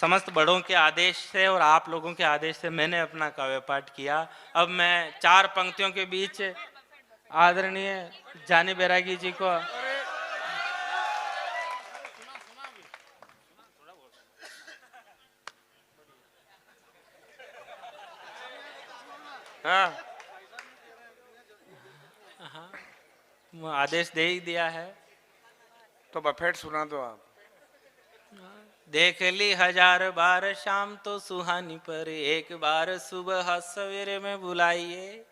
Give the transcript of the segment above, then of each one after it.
समस्त बड़ों के आदेश से और आप लोगों के आदेश से मैंने अपना काव्य पाठ किया। अब मैं 4 पंक्तियों के बीच आदरणीय जानी बैरागी जी को हाँ आदेश दे ही दिया है, तो बफेट सुना दो आप। देख ली 1000 बार शाम तो सुहानी पर, एक बार सुबह सवेरे में बुलाइए।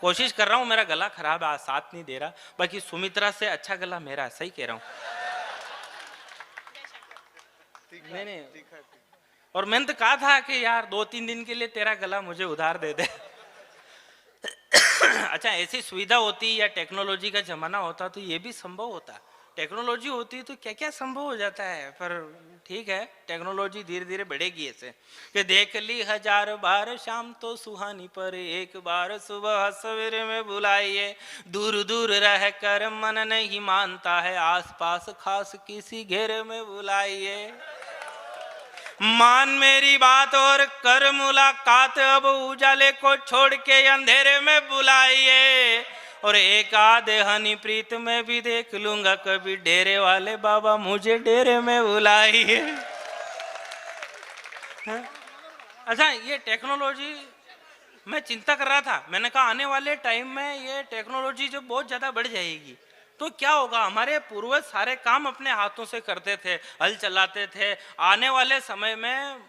कोशिश कर रहा हूँ, मेरा गला खराब है, साथ नहीं दे रहा, बाकी सुमित्रा से अच्छा गला मेरा, सही कह रहा हूँ। मैंने और मैंने तो कहा था कि यार 2-3 दिन के लिए तेरा गला मुझे उधार दे दे। अच्छा, ऐसी सुविधा होती या टेक्नोलॉजी का जमाना होता तो ये भी संभव होता। टेक्नोलॉजी होती तो क्या क्या संभव हो जाता है, पर ठीक है, टेक्नोलॉजी धीरे धीरे बढ़ेगी ऐसे कि देख ली 1000 बार शाम तो सुहानी पर, एक बार सुबह सवेरे में बुलाइए। दूर दूर रह कर मन नहीं मानता है, आस पास खास किसी घेरे में बुलाइए। मान मेरी बात और कर मुलाकात, अब उजाले को छोड़ के अंधेरे में बुलाइए। और एक आधे हनी प्रीत में भी देख लूंगा कभी, डेरे वाले बाबा मुझे डेरे में बुलाइए। अच्छा, ये टेक्नोलॉजी मैं चिंता कर रहा था, मैंने कहा आने वाले टाइम में ये टेक्नोलॉजी जो बहुत ज्यादा बढ़ जाएगी तो क्या होगा। हमारे पूर्वज सारे काम अपने हाथों से करते थे, हल चलाते थे। आने वाले समय में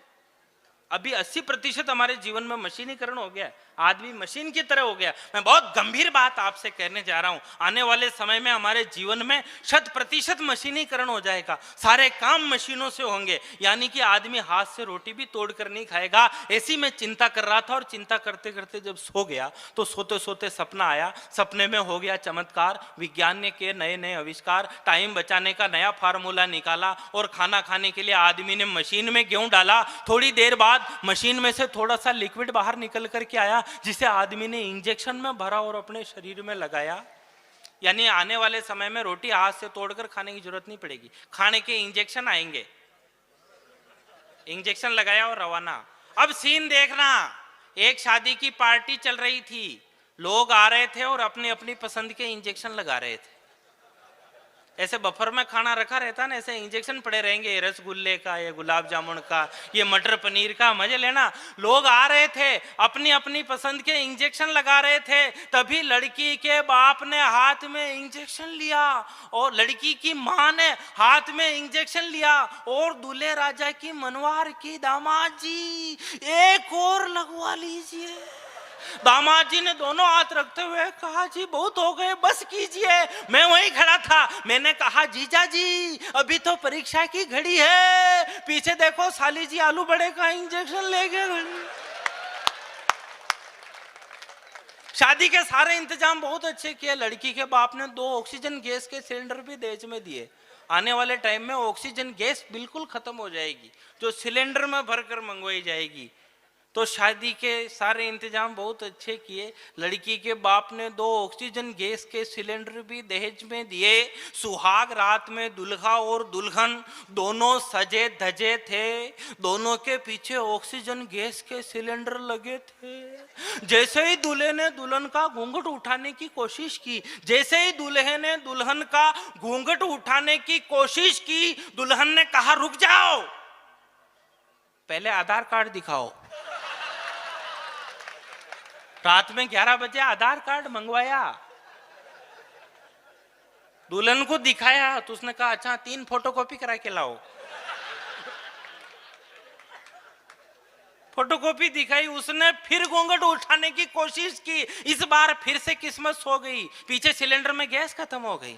अभी 80% हमारे जीवन में मशीनीकरण हो गया, आदमी मशीन की तरह हो गया। मैं बहुत गंभीर बात आपसे कहने जा रहा हूं, आने वाले समय में हमारे जीवन में 100% मशीनीकरण हो जाएगा, सारे काम मशीनों से होंगे, यानी कि आदमी हाथ से रोटी भी तोड़ कर नहीं खाएगा। ऐसी मैं चिंता कर रहा था और चिंता करते करते जब सो गया तो सोते सोते सपना आया, सपने में हो गया चमत्कार। विज्ञान ने किए नए नए आविष्कार, टाइम बचाने का नया फार्मूला निकाला और खाना खाने के लिए आदमी ने मशीन में गेहूं डाला। थोड़ी देर बाद मशीन में से थोड़ा सा लिक्विड बाहर निकल करके आया, जिसे आदमी ने इंजेक्शन में भरा और अपने शरीर में लगाया। यानी आने वाले समय में रोटी हाथ से तोड़कर खाने की जरूरत नहीं पड़ेगी, खाने के इंजेक्शन आएंगे। इंजेक्शन लगाया और रवाना। अब सीन देखना, एक शादी की पार्टी चल रही थी, लोग आ रहे थे और अपनी अपनी पसंद के इंजेक्शन लगा रहे थे। ऐसे बफर में खाना रखा रहता ना, ऐसे इंजेक्शन पड़े रहेंगे, रसगुल्ले का, ये गुलाब जामुन का, ये मटर पनीर का, मजे लेना। लोग आ रहे थे, अपनी अपनी पसंद के इंजेक्शन लगा रहे थे। तभी लड़की के बाप ने हाथ में इंजेक्शन लिया और लड़की की माँ ने हाथ में इंजेक्शन लिया और दूल्हे राजा की मनवार की दामाद जी एक और लगवा लीजिए। दामाद जी ने दोनों हाथ रखते हुए कहा, जी बहुत हो गए, बस कीजिए। मैं वहीं खड़ा था, मैंने कहा, जीजा जी अभी तो परीक्षा की घड़ी है, पीछे देखो साली जी आलू बड़े का इंजेक्शन ले गए। शादी के सारे इंतजाम बहुत अच्छे किए। लड़की के बाप ने 2 ऑक्सीजन गैस के सिलेंडर भी दहेज में दिए। आने वाले टाइम में ऑक्सीजन गैस बिल्कुल खत्म हो जाएगी, जो सिलेंडर में भरकर मंगवाई जाएगी। तो शादी के सारे इंतजाम बहुत अच्छे किए। लड़की के बाप ने 2 ऑक्सीजन गैस के सिलेंडर भी दहेज में दिए। सुहाग रात में दुल्हा और दुल्हन दोनों सजे धजे थे, दोनों के पीछे ऑक्सीजन गैस के सिलेंडर लगे थे। जैसे ही दूल्हे ने दुल्हन का घूंघट उठाने की कोशिश की, जैसे ही दूल्हे ने दुल्हन का घूंघट उठाने की कोशिश की, दुल्हन ने कहा, रुक जाओ, पहले आधार कार्ड दिखाओ। रात में 11 बजे आधार कार्ड मंगवाया, दुल्हन को दिखाया तो उसने कहा, अच्छा 3 फोटोकॉपी करा के लाओ। फोटोकॉपी दिखाई, उसने फिर घूंघट उठाने की कोशिश की। इस बार फिर से किस्मत सो गई, पीछे सिलेंडर में गैस खत्म हो गई।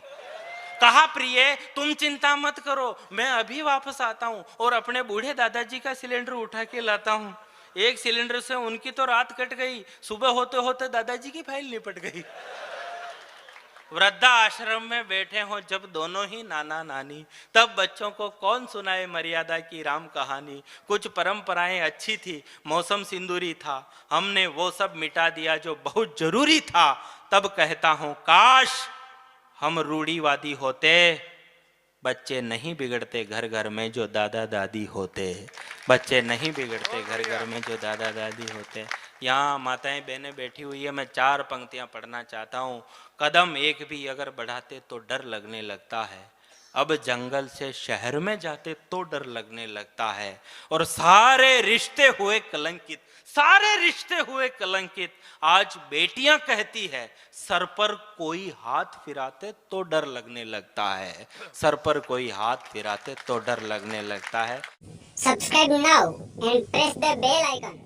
कहा, प्रिय तुम चिंता मत करो, मैं अभी वापस आता हूं और अपने बूढ़े दादाजी का सिलेंडर उठा के लाता हूं। एक सिलेंडर से उनकी तो रात कट गई, सुबह होते होते दादाजी की फाइल निपट गई। वृद्धा आश्रम में बैठे हो जब दोनों ही नाना नानी, तब बच्चों को कौन सुनाए मर्यादा की राम कहानी। कुछ परंपराएं अच्छी थी, मौसम सिंदूरी था, हमने वो सब मिटा दिया जो बहुत जरूरी था। तब कहता हूं, काश हम रूढ़ीवादी होते, बच्चे नहीं बिगड़ते घर घर में जो दादा दादी होते। बच्चे नहीं बिगड़ते घर घर में जो दादा दादी होते हैं। यहाँ माताएं बहनें बैठी हुई है, मैं 4 पंक्तियां पढ़ना चाहता हूँ। कदम एक भी अगर बढ़ाते तो डर लगने लगता है, अब जंगल से शहर में जाते तो डर लगने लगता है, और सारे रिश्ते हुए कलंकित, सारे रिश्ते हुए कलंकित। आज बेटियां कहती है सर पर कोई हाथ फिराते तो डर लगने लगता है, सर पर कोई हाथ फिराते तो डर लगने लगता है। Subscribe now and press the bell icon.